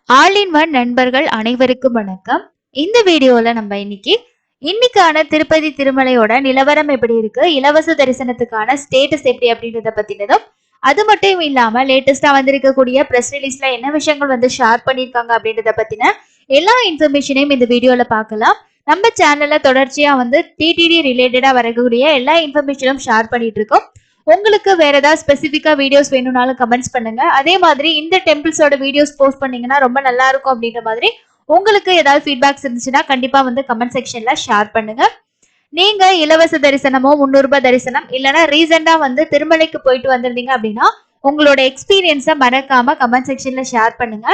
All in one நண்பர்கள் அனைவருக்கும் வணக்கம். இந்த வீடியோல நம்ம இன்னைக்கான திருப்பதி திருமலையோட நிலவரம் எப்படி இருக்கு, இலவச தரிசனத்துக்கான ஸ்டேட்டஸ் எப்படி அப்படின்றத பத்தினதும், அது மட்டும் இல்லாம லேட்டஸ்டா வந்திருக்கக்கூடிய பிரஸ் ரிலீஸ்ல என்ன விஷயங்கள் வந்து ஷேர் பண்ணிருக்காங்க அப்படின்றத பத்தின எல்லா இன்ஃபர்மேஷனையும் இந்த வீடியோல பார்க்கலாம். நம்ம சேனல்ல தொடர்ச்சியா வந்து டிடிடி ரிலேட்டடா வரக்கூடிய எல்லா இன்ஃபர்மேஷனும் ஷேர் பண்ணிட்டு இருக்கோம். உங்களுக்கு வேற ஏதாவது ஸ்பெசிஃபிக்கா வீடியோஸ் வேணும்னாலும் கமெண்ட்ஸ் பண்ணுங்க. அதே மாதிரி இந்த டெம்பிள்ஸோட வீடியோஸ் போஸ்ட் பண்ணீங்கன்னா ரொம்ப நல்லா இருக்கும் அப்படின்ற மாதிரி உங்களுக்கு ஏதாவது ஃபீட்பேக்ஸ் இருந்துச்சுன்னா கண்டிப்பா வந்து கமெண்ட் செக்ஷன்ல ஷேர் பண்ணுங்க. நீங்க இலவச தரிசனமோ 300 ரூபாய் தரிசனம் இல்லைன்னா ரீசெண்டா வந்து திருமலைக்கு போயிட்டு வந்திருந்தீங்க அப்படின்னா உங்களோட எக்ஸ்பீரியன்ஸை மறக்காம கமெண்ட் செக்ஷன்ல ஷேர் பண்ணுங்க.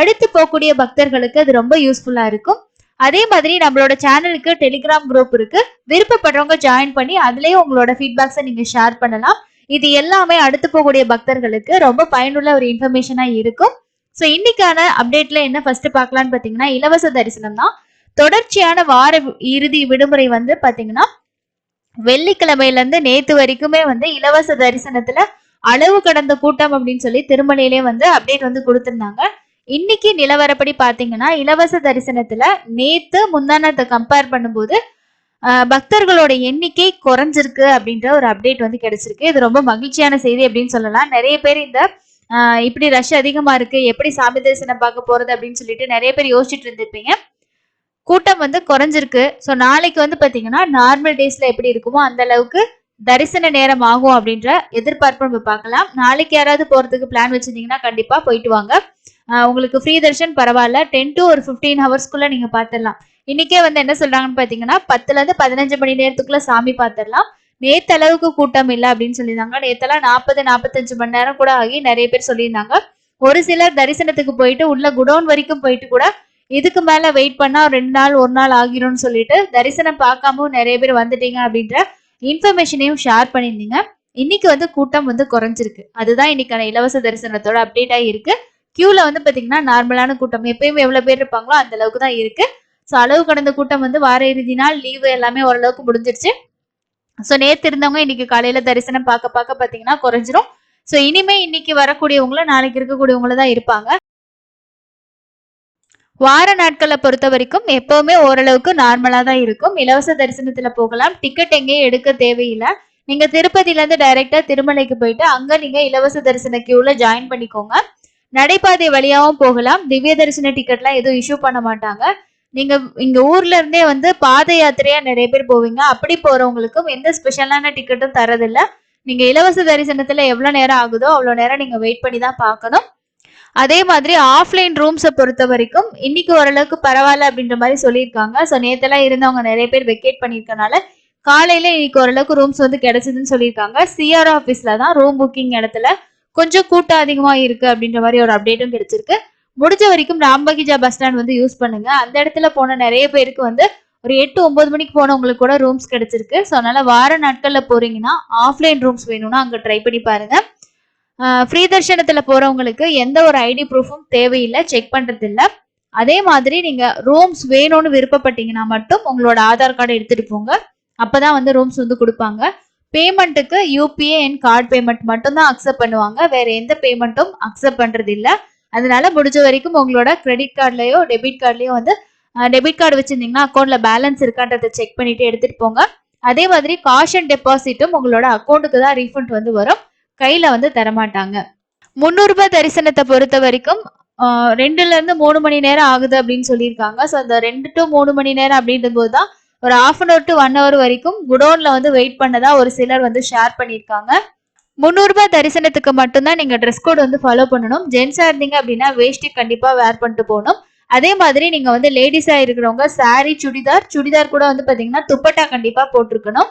அடுத்து போகக்கூடிய பக்தர்களுக்கு அது ரொம்ப யூஸ்ஃபுல்லா இருக்கும். அதே மாதிரி நம்மளோட சேனலுக்கு டெலிகிராம் குரூப் இருக்கு. விருப்பப்படுறவங்க ஜாயின் பண்ணி அதுலயே உங்களோட ஃபீட்பேக்ஸை நீங்க ஷேர் பண்ணலாம். இது எல்லாமே அடுத்து போகக்கூடிய பக்தர்களுக்கு ரொம்ப பயனுள்ள ஒரு இன்ஃபர்மேஷனா இருக்கும். ஸோ இன்னைக்கான அப்டேட்ல என்ன ஃபர்ஸ்ட் பார்க்கலாம்னு பாத்தீங்கன்னா, இலவச தரிசனம் தான். தொடர்ச்சியான வார இறுதி விடுமுறை வந்து பாத்தீங்கன்னா வெள்ளிக்கிழமையில இருந்து நேத்து வரைக்குமே வந்து இலவச தரிசனத்துல அளவு கடந்த கூட்டம் அப்படின்னு சொல்லி திருமலையிலே வந்து அப்டேட் வந்து கொடுத்திருந்தாங்க. இன்னைக்கு நிலவரப்படி பாத்தீங்கன்னா இலவச தரிசனத்துல நேத்து முந்தானத்தை கம்பேர் பண்ணும்போது பக்தர்களோட எண்ணிக்கை குறைஞ்சிருக்கு அப்படின்ற ஒரு அப்டேட் வந்து கிடைச்சிருக்கு. இது ரொம்ப மகிழ்ச்சியான செய்தி அப்படின்னு சொல்லலாம். நிறைய பேர் இந்த இப்படி ரஷ் அதிகமா இருக்கு, எப்படி சாமி தரிசனம் பார்க்க போறது அப்படின்னு சொல்லிட்டு நிறைய பேர் யோசிச்சுட்டு இருந்திருப்பீங்க. கூட்டம் வந்து குறைஞ்சிருக்கு. ஸோ நாளைக்கு வந்து பாத்தீங்கன்னா நார்மல் டேஸ்ல எப்படி இருக்குமோ அந்த அளவுக்கு தரிசன நேரம் ஆகும் அப்படின்ற எதிர்பார்ப்பு நம்ம பார்க்கலாம். நாளைக்கு யாராவது போறதுக்கு பிளான் வச்சிருந்தீங்கன்னா கண்டிப்பா போயிட்டு வாங்க. உங்களுக்கு ஃப்ரீ தர்ஷன் பரவாயில்ல, 10 to ஒரு 15 ஹவர்ஸ்க்குள்ள நீங்க பாத்திரலாம். இன்னைக்கே வந்து என்ன சொல்றாங்கன்னு பாத்தீங்கன்னா 10ல இருந்து 15 மணி நேரத்துக்குள்ள சாமி பாத்திரலாம். நேத்து அளவுக்கு கூட்டம் இல்லை அப்படின்னு சொல்லியிருந்தாங்க. நேத்தெல்லாம் 40-45 மணி நேரம் கூட ஆகி நிறைய பேர் சொல்லியிருந்தாங்க. ஒரு சிலர் தரிசனத்துக்கு போயிட்டு உள்ள குடோன் வரைக்கும் போயிட்டு கூட இதுக்கு மேல வெயிட் பண்ணா 2 நாள் 1 நாள் ஆகிரும்னு சொல்லிட்டு தரிசனம் பார்க்காம நிறைய பேர் வந்துட்டீங்க அப்படின்ற இன்ஃபர்மேஷனையும் ஷேர் பண்ணியிருந்தீங்க. இன்னைக்கு வந்து கூட்டம் வந்து குறைஞ்சிருக்கு. அதுதான் இன்னைக்கான இலவச தரிசனத்தோட அப்டேட் ஆகி இருக்கு. கியூல வந்து பாத்தீங்கன்னா நார்மலான கூட்டம் எப்பயும் எவ்வளவு பேர் இருப்பாங்களோ அந்த அளவுக்கு தான் இருக்கு. ஸோ அளவு கடந்த கூட்டம் வந்து வார இறுதி நாள் லீவு எல்லாமே ஓரளவுக்கு முடிஞ்சிருச்சு. ஸோ நேத்து இருந்தவங்க இன்னைக்கு காலையில தரிசனம் பார்க்க பாத்தீங்கன்னா குறைஞ்சிரும். ஸோ இனிமே இன்னைக்கு வரக்கூடியவங்களும் நாளைக்கு இருக்கக்கூடியவங்களும் தான் இருப்பாங்க. வார நாட்களை பொறுத்த வரைக்கும் எப்பவுமே ஓரளவுக்கு நார்மலா தான் இருக்கும். இலவச தரிசனத்துல போகலாம். டிக்கெட் எங்கேயும் எடுக்க தேவையில்லை. நீங்க திருப்பதில இருந்து டைரக்டா திருமலைக்கு போயிட்டு அங்க நீங்க இலவச தரிசன கியூல ஜாயின் பண்ணிக்கோங்க. நடைபாதை வழியாவும் போகலாம். திவ்ய தரிசன டிக்கெட்லாம் எதுவும் இஷ்யூ பண்ண மாட்டாங்க. நீங்க இங்க ஊர்ல இருந்தே வந்து பாத யாத்திரையா நிறைய பேர் போவீங்க. அப்படி போறவங்களுக்கும் எந்த ஸ்பெஷலான டிக்கெட்டும் தரதில்ல. நீங்க இலவச தரிசனத்துல எவ்வளவு நேரம் ஆகுதோ அவ்வளவு நேரம் நீங்க வெயிட் பண்ணி தான் பார்க்கணும். அதே மாதிரி ஆஃப்லைன் ரூம்ஸை பொறுத்த வரைக்கும் இன்னைக்கு ஓரளவுக்கு பரவாயில்ல அப்படின்ற மாதிரி சொல்லியிருக்காங்க. ஸோ நேத்தெல்லாம் இருந்தவங்க நிறைய பேர் வெக்கேட் பண்ணியிருக்கனால காலையில இன்னைக்கு ஓரளவுக்கு ரூம்ஸ் வந்து கிடைச்சதுன்னு சொல்லியிருக்காங்க. சிஆர் ஆஃபீஸ்ல தான் ரூம் புக்கிங் இடத்துல கொஞ்சம் கூட்டம் அதிகமா இருக்கு அப்படின்ற மாதிரி ஒரு அப்டேட்டும் கிடைச்சிருக்கு. முடிஞ்ச வரைக்கும் ராம்பகிஜா பஸ் ஸ்டாண்ட் வந்து யூஸ் பண்ணுங்க. அந்த இடத்துல போன நிறைய பேருக்கு வந்து ஒரு 8-9 மணிக்கு போனவங்களுக்கு கூட ரூம்ஸ் கிடைச்சிருக்கு. ஸோ அதனால வார நாட்கள்ல போறீங்கன்னா ஆஃப்லைன் ரூம்ஸ் வேணும்னா அங்க ட்ரை பண்ணி பாருங்க. ஃப்ரீ தர்ஷனத்துல போறவங்களுக்கு எந்த ஒரு ஐடி ப்ரூஃபும் தேவையில்லை, செக் பண்றது இல்லை. அதே மாதிரி நீங்க ரூம்ஸ் வேணும்னு விருப்பப்பட்டீங்கன்னா மட்டும் உங்களோட ஆதார் கார்டை எடுத்துட்டு போங்க. அப்பதான் வந்து ரூம்ஸ் வந்து கொடுப்பாங்க. பேமெண்ட்டுக்கு யூபிஐ அண்ட் கார்டு பேமெண்ட் மட்டும் தான் அக்செப்ட் பண்ணுவாங்க. வேற எந்த பேமெண்ட்டும் அக்செப்ட் பண்றது இல்ல. அதனால முடிஞ்ச வரைக்கும் உங்களோட கிரெடிட் கார்டுலயோ டெபிட் கார்டுலயோ வந்து டெபிட் கார்டு வச்சிருந்தீங்கன்னா அக்கௌண்ட்ல பேலன்ஸ் இருக்கான்றதை செக் பண்ணிட்டு எடுத்துட்டு போங்க. அதே மாதிரி காஷன் டெபாசிட்டும் உங்களோட அக்கௌண்ட்டுக்கு தான் ரீஃபண்ட் வந்து வரும், கையில வந்து தரமாட்டாங்க. 300 ரூபாய் தரிசனத்தை பொறுத்த வரைக்கும் 2ல இருந்து 3 மணி நேரம் ஆகுது அப்படின்னு சொல்லியிருக்காங்க. ஸோ அந்த 2 to 3 மணி நேரம் அப்படின்ற போதுதான் ஒரு 1/2 to 1 hour வரைக்கும் குடோன்ல வந்து வெயிட் பண்ணதா ஒரு சிலர் வந்து ஷேர் பண்ணியிருக்காங்க. 300 ரூபாய் தரிசனத்துக்கு மட்டும்தான் நீங்க ட்ரெஸ் கோட் வந்து ஃபாலோ பண்ணணும். ஜென்ஸா இருந்தீங்க அப்படின்னா வேஷ்டி கண்டிப்பா வேர் பண்ணிட்டு போகணும். அதே மாதிரி நீங்க வந்து லேடிஸா இருக்கிறவங்க சாரி சுடிதார் கூட வந்து பாத்தீங்கன்னா துப்பட்டா கண்டிப்பா போட்டிருக்கணும்.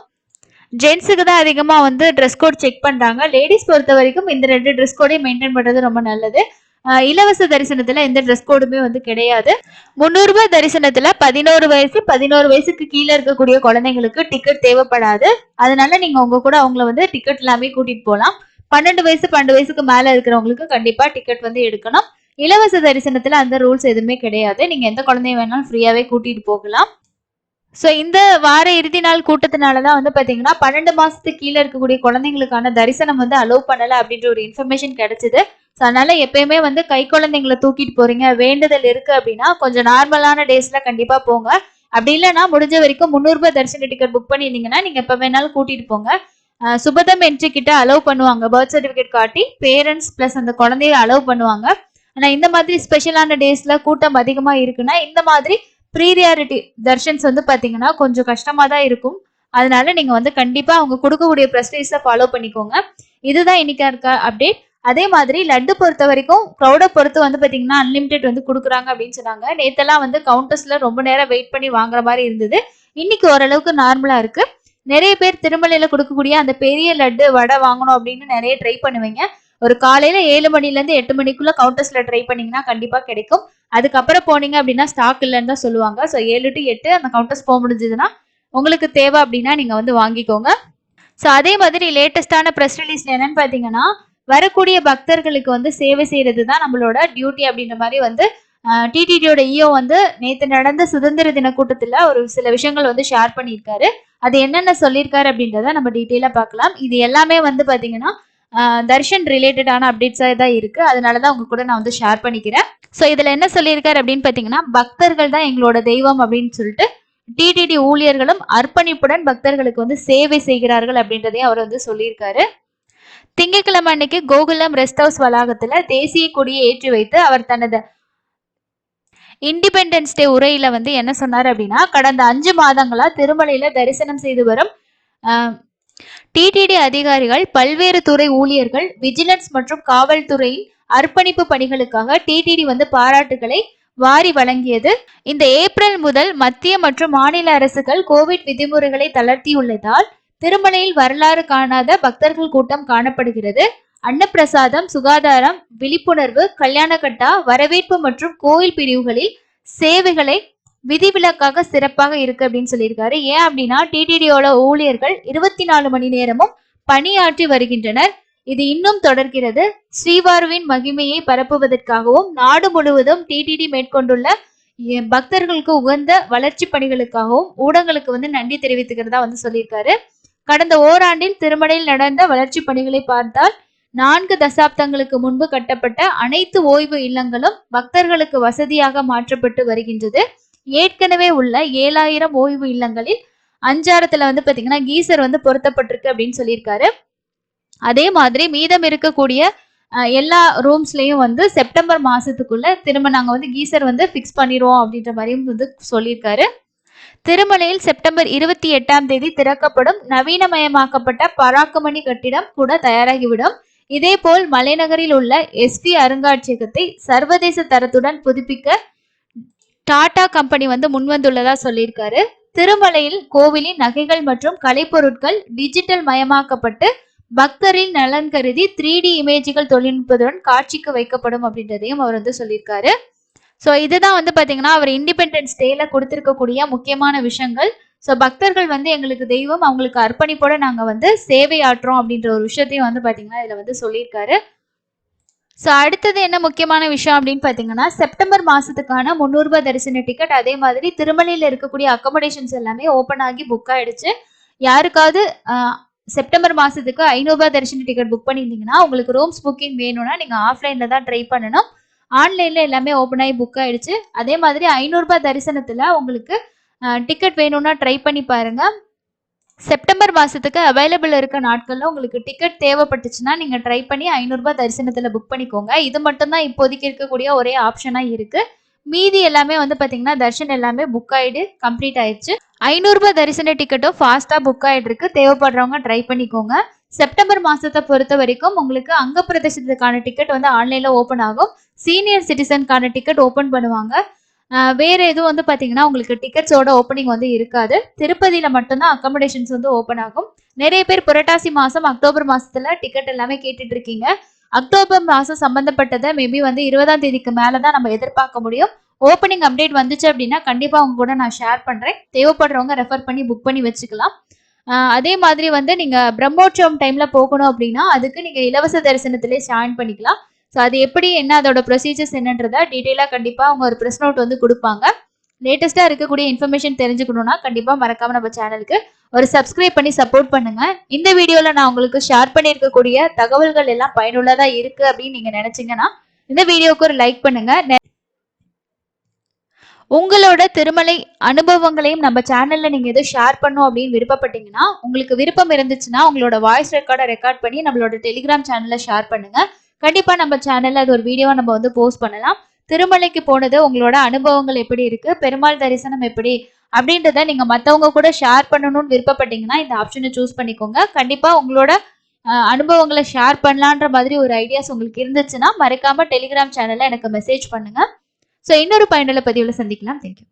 ஜென்ஸுக்கு தான் அதிகமா வந்து ட்ரெஸ் கோட் செக் பண்றாங்க. லேடிஸ் பொறுத்த வரைக்கும் இந்த 2 ட்ரெஸ் கோடையும் மெயின்டைன் பண்றது ரொம்ப நல்லது. இலவச தரிசனத்துல எந்த ட்ரெஸ் கோடுமே வந்து கிடையாது. 300 ரூபாய் தரிசனத்துல 11 வயசுக்கு கீழே இருக்கக்கூடிய குழந்தைங்களுக்கு டிக்கெட் தேவைப்படாது. அதனால நீங்க உங்க கூட அவங்கள வந்து டிக்கெட் எல்லாமே கூட்டிட்டு போகலாம். 12 வயசுக்கு மேல இருக்கிறவங்களுக்கு கண்டிப்பா டிக்கெட் வந்து எடுக்கணும். இலவச தரிசனத்துல அந்த ரூல்ஸ் எதுவுமே கிடையாது. நீங்க எந்த குழந்தைய வேணாலும் ஃப்ரீயாவே கூட்டிட்டு போகலாம். ஸோ இந்த வார இறுதி நாள் கூட்டத்தினாலதான் வந்து பாத்தீங்கன்னா 12 மாசத்துக்கு கீழே இருக்கக்கூடிய குழந்தைங்களுக்கான தரிசனம் வந்து அலோவ் பண்ணல அப்படின்ற ஒரு இன்ஃபர்மேஷன் கிடைச்சது. அதனால எப்பயுமே வந்து கை குழந்தைங்களை தூக்கிட்டு போறீங்க, வேண்டுதல் இருக்கு அப்படின்னா கொஞ்சம் நார்மலான டேஸ்ல கண்டிப்பா போங்க. அப்படி இல்லைன்னா முடிஞ்ச வரைக்கும் 300 ரூபாய் தரிசன டிக்கெட் புக் பண்ணியிருந்தீங்கன்னா நீங்க எப்ப வேணாலும் கூட்டிட்டு போங்க. சுபதம் என்ட்ரி கிட்ட அலோவ் பண்ணுவாங்க. பர்த் சர்டிபிகேட் காட்டி பேரண்ட்ஸ் பிளஸ் அந்த குழந்தைய அலோவ் பண்ணுவாங்க. ஆனா இந்த மாதிரி ஸ்பெஷலான டேஸ்ல கூட்டம் அதிகமா இருக்குன்னா இந்த மாதிரி ப்ரீரியாரிட்டி தர்ஷன்ஸ் வந்து பாத்தீங்கன்னா கொஞ்சம் கஷ்டமா தான் இருக்கும். அதனால நீங்க வந்து கண்டிப்பா அவங்க கொடுக்கக்கூடிய ப்ரெஸ்டீஜ்ல ஃபாலோ பண்ணிக்கோங்க. இதுதான் இன்னைக்கு இருக்க அப்டேட். அதே மாதிரி லட்டு பொறுத்த வரைக்கும் க்ரௌட பொறுத்து வந்து பாத்தீங்கன்னா அன்லிமிடெட் வந்து கொடுக்குறாங்க அப்படின்னு சொன்னாங்க. நேத்தெல்லாம் வந்து கவுண்டர்ஸ்ல ரொம்ப நேரம் வெயிட் பண்ணி வாங்குற மாதிரி இருந்தது. இன்னைக்கு ஓரளவுக்கு நார்மலா இருக்கு. நிறைய பேர் திருமலையில கொடுக்கக்கூடிய அந்த பெரிய லட்டு வடை வாங்கணும் அப்படின்னு நிறைய ட்ரை பண்ணுவீங்க. ஒரு காலையில 7 மணில இருந்து 8 மணிக்குள்ள கவுண்டர்ஸ்ல ட்ரை பண்ணீங்கன்னா கண்டிப்பா கிடைக்கும். அதுக்கப்புறம் போனீங்க அப்படின்னா ஸ்டாக் இல்லைன்னு தான் சொல்லுவாங்க. ஸோ 7 to 8 அந்த கவுண்டர்ஸ் போக முடிஞ்சதுன்னா உங்களுக்கு தேவை அப்படின்னா நீங்க வந்து வாங்கிக்கோங்க. ஸோ அதே மாதிரி லேட்டஸ்டான ப்ரெஸ் ரிலீஸ்ல என்னன்னு பாத்தீங்கன்னா வரக்கூடிய பக்தர்களுக்கு வந்து சேவை செய்யறது தான் நம்மளோட டியூட்டி அப்படின்ற மாதிரி வந்து டிடிடியோட இஓ வந்து நேற்று நடந்த சுதந்திர தின கூட்டத்துல ஒரு சில விஷயங்கள் வந்து ஷேர் பண்ணியிருக்காரு. அது என்னென்ன சொல்லியிருக்காரு அப்படின்றத நம்ம டீட்டெயிலா பார்க்கலாம். இது எல்லாமே வந்து பாத்தீங்கன்னா தர்ஷன் ரிலேட்டடான அப்டேட்ஸாக தான் இருக்கு. அதனாலதான் உங்க கூட நான் வந்து ஷேர் பண்ணிக்கிறேன். ஸோ இதுல என்ன சொல்லியிருக்காரு அப்படின்னு பாத்தீங்கன்னா பக்தர்கள் தான் எங்களோட தெய்வம் அப்படின்னு சொல்லிட்டு டிடிடி ஊழியர்களும் அர்ப்பணிப்புடன் பக்தர்களுக்கு வந்து சேவை செய்கிறார்கள் அப்படின்றதையும் அவர் வந்து சொல்லியிருக்காரு. திங்கட்கிழமை அன்னைக்கு கோகுலம் ரெஸ்ட் ஹவுஸ் வளாகத்துல தேசிய கொடியை ஏற்றி வைத்து அவர் தனது இண்டிபெண்டன்ஸ் டே உரையில வந்து என்ன சொன்னார் அப்படின்னா கடந்த 5 மாதங்களா திருமலையில தரிசனம் செய்து வரும் டிடிடி அதிகாரிகள், பல்வேறு துறை ஊழியர்கள், விஜிலன்ஸ் மற்றும் காவல்துறையின் அர்ப்பணிப்பு பணிகளுக்காக டிடிடி வந்து பாராட்டுகளை வாரி வழங்கியது. இந்த ஏப்ரல் முதல் மத்திய மற்றும் மாநில அரசுகள் கோவிட் விதிமுறைகளை தளர்த்தியுள்ளதால் திருமலையில் வரலாறு காணாத பக்தர்கள் கூட்டம் காணப்படுகிறது. அன்னப்பிரசாதம், சுகாதாரம், விழிப்புணர்வு, கல்யாணக்கட்டா, வரவேற்பு மற்றும் கோயில் பிரிவுகளில் சேவைகளை விதிவிலக்காக சிறப்பாக இருக்கு அப்படின்னு சொல்லியிருக்காரு. ஏன் அப்படின்னா டிடிடியோட ஊழியர்கள் 24 மணி நேரமும் பணியாற்றி வருகின்றனர். இது இன்னும் தொடர்கிறது. ஸ்ரீவாருவின் மகிமையை பரப்புவதற்காகவும் நாடு முழுவதும் டிடிடி மேற்கொண்டுள்ள பக்தர்களுக்கு உகந்த வளர்ச்சி பணிகளுக்காகவும் ஊடகங்களுக்கு வந்து நன்றி தெரிவித்துக்கிறதா வந்து சொல்லியிருக்காரு. கடந்த ஓராண்டில் திருமலையில் நடந்த வளர்ச்சி பணிகளை பார்த்தால் 4 தசாப்தங்களுக்கு முன்பு கட்டப்பட்ட அனைத்து ஓய்வு இல்லங்களும் பக்தர்களுக்கு வசதியாக மாற்றப்பட்டு வருகின்றது. ஏற்கனவே உள்ள 7000 ஓய்வு இல்லங்களில் 5 வந்து பாத்தீங்கன்னா கீசர் வந்து பொருத்தப்பட்டிருக்கு அப்படின்னு சொல்லியிருக்காரு. அதே மாதிரி மீதம் இருக்கக்கூடிய எல்லா ரூம்ஸ்லயும் வந்து செப்டம்பர் மாசத்துக்குள்ள திரும்ப நாங்க வந்து கீசர் வந்து பிக்ஸ் பண்ணிடுவோம் அப்படின்ற மாதிரியும் வந்து சொல்லியிருக்காரு. திருமலையில் செப்டம்பர் 28ஆம் தேதி திறக்கப்படும் நவீனமயமாக்கப்பட்ட பராக்குமணி கட்டிடம் கூட தயாராகிவிடும். இதேபோல் மலைநகரில் உள்ள எஸ்பி அருங்காட்சியகத்தை சர்வதேச தரத்துடன் புதுப்பிக்க டாடா கம்பெனி வந்து முன்வந்துள்ளதா சொல்லியிருக்காரு. திருமலையில் கோவிலின் நகைகள் மற்றும் கலைப்பொருட்கள் டிஜிட்டல் மயமாக்கப்பட்டு பக்தரின் நலன் கருதி 3D இமேஜ்கள் தொழில்நுட்பத்துடன் காட்சிக்கு வைக்கப்படும் அப்படின்றதையும் அவர் வந்து சொல்லியிருக்காரு. ஸோ இதுதான் வந்து பாத்தீங்கன்னா அவர் இண்டிபெண்டன்ஸ் டேல கொடுத்திருக்கக்கூடிய முக்கியமான விஷயங்கள். ஸோ பக்தர்கள் வந்து எங்களுக்கு தெய்வம், அவங்களுக்கு அர்ப்பணிப்போட நாங்க வந்து சேவை ஆற்றுறோம் அப்படின்ற ஒரு விஷயத்தையும் வந்து பாத்தீங்கன்னா இதுல வந்து சொல்லியிருக்காரு. ஸோ அடுத்தது என்ன முக்கியமான விஷயம் அப்படின்னு பார்த்தீங்கன்னா செப்டம்பர் மாதத்துக்கான 300 ரூபாய் தரிசன டிக்கெட், அதே மாதிரி திருமலையில் இருக்கக்கூடிய அக்கமடேஷன்ஸ் எல்லாமே ஓப்பன் ஆகி புக் ஆயிடுச்சு. யாருக்காவது செப்டம்பர் மாதத்துக்கு 500 ரூபாய் தரிசன டிக்கெட் புக் பண்ணியிருந்தீங்கன்னா உங்களுக்கு ரூம்ஸ் புக்கிங் வேணும்னா நீங்கள் ஆஃப்லைனில் தான் ட்ரை பண்ணணும். ஆன்லைனில் எல்லாமே ஓப்பன் ஆகி புக் ஆயிடுச்சு. அதே மாதிரி 500 ரூபாய் தரிசனத்தில் உங்களுக்கு டிக்கெட் வேணும்னா ட்ரை பண்ணி பாருங்கள். செப்டம்பர் மாதத்துக்கு அவைலபிள் இருக்க நாட்களில் உங்களுக்கு டிக்கெட் தேவைப்பட்டுச்சுன்னா நீங்கள் ட்ரை பண்ணி 500 ரூபாய் தரிசனத்தில் புக் பண்ணிக்கோங்க. இது மட்டும்தான் இப்போதைக்கு இருக்கக்கூடிய ஒரே ஆப்ஷனாக இருக்குது. மீதி எல்லாமே வந்து பார்த்தீங்கன்னா தர்ஷன் எல்லாமே புக் ஆகிடு கம்ப்ளீட் ஆயிடுச்சு. 500 ரூபாய் தரிசன டிக்கெட்டும் ஃபாஸ்ட்டாக புக் ஆகிட்டு இருக்கு. தேவைப்படுறவங்க ட்ரை பண்ணிக்கோங்க. செப்டம்பர் மாதத்தை பொறுத்த வரைக்கும் உங்களுக்கு அங்க பிரதேசத்துக்கான டிக்கெட் வந்து ஆன்லைனில் ஓப்பன் ஆகும். சீனியர் சிட்டிசனுக்கான டிக்கெட் ஓப்பன் பண்ணுவாங்க. வேற எதுவும் வந்து பாத்தீங்கன்னா உங்களுக்கு டிக்கெட்ஸோட ஓப்பனிங் வந்து இருக்காது. திருப்பதியில மட்டும்தான் அக்கமடேஷன்ஸ் வந்து ஓப்பன் ஆகும். நிறைய பேர் புரட்டாசி மாசம் அக்டோபர் மாசத்துல டிக்கெட் எல்லாமே கேட்டுட்டு இருக்கீங்க. அக்டோபர் மாசம் சம்பந்தப்பட்டதை மேபி வந்து 20ஆம் தேதிக்கு மேலதான் நம்ம எதிர்பார்க்க முடியும். ஓப்பனிங் அப்டேட் வந்துச்சு அப்படின்னா கண்டிப்பா உங்க கூட நான் ஷேர் பண்றேன். தேவைப்படுறவங்க ரெஃபர் பண்ணி புக் பண்ணி வச்சுக்கலாம். அதே மாதிரி வந்து நீங்க பிரம்மோற்சவம் டைம்ல போகணும் அப்படின்னா அதுக்கு நீங்க இலவச தரிசனத்திலே ஜாயின் பண்ணிக்கலாம். ஸோ அது எப்படி, என்ன அதோட ப்ரொசீஜர்ஸ் என்னன்றத டீட்டெயிலாக கண்டிப்பாக அவங்க ஒரு ப்ரெஸ் நோட் வந்து கொடுப்பாங்க. லேட்டஸ்டா இருக்கக்கூடிய இன்ஃபர்மேஷன் தெரிஞ்சுக்கணும்னா கண்டிப்பா மறக்காம நம்ம சேனலுக்கு ஒரு சப்ஸ்கிரைப் பண்ணி சப்போர்ட் பண்ணுங்க. இந்த வீடியோல நான் உங்களுக்கு ஷேர் பண்ணியிருக்கக்கூடிய தகவல்கள் எல்லாம் பயனுள்ளதா இருக்கு அப்படின்னு நீங்க நினைச்சீங்கன்னா இந்த வீடியோக்கு ஒரு லைக் பண்ணுங்க. உங்களோட திருமலை அனுபவங்களையும் நம்ம சேனல்ல நீங்க எதுவும் ஷேர் பண்ணும் அப்படின்னு விருப்பப்பட்டீங்கன்னா, உங்களுக்கு விருப்பம் இருந்துச்சுன்னா உங்களோட வாய்ஸ் ரெக்கார்ட் பண்ணி நம்மளோட டெலிகிராம் சேனல்ல ஷேர் பண்ணுங்க. கண்டிப்பா நம்ம சேனல்ல அது ஒரு வீடியோவா நம்ம வந்து போஸ்ட் பண்ணலாம். திருமலைக்கு போனது உங்களோட அனுபவங்கள் எப்படி இருக்கு, பெருமாள் தரிசனம் எப்படி அப்படின்றத நீங்க மத்தவங்க கூட ஷேர் பண்ணணும்னு விருப்பப்பட்டீங்கன்னா இந்த ஆப்ஷனை சூஸ் பண்ணிக்கோங்க. கண்டிப்பா உங்களோட அனுபவங்களை ஷேர் பண்ணலான்ற மாதிரி ஒரு ஐடியாஸ் உங்களுக்கு இருந்துச்சுன்னா மறக்காம டெலிகிராம் சேனல்ல எனக்கு மெசேஜ் பண்ணுங்க. ஸோ இன்னொரு பயனுள்ள பதிவில் சந்திக்கலாம். தேங்க்யூ.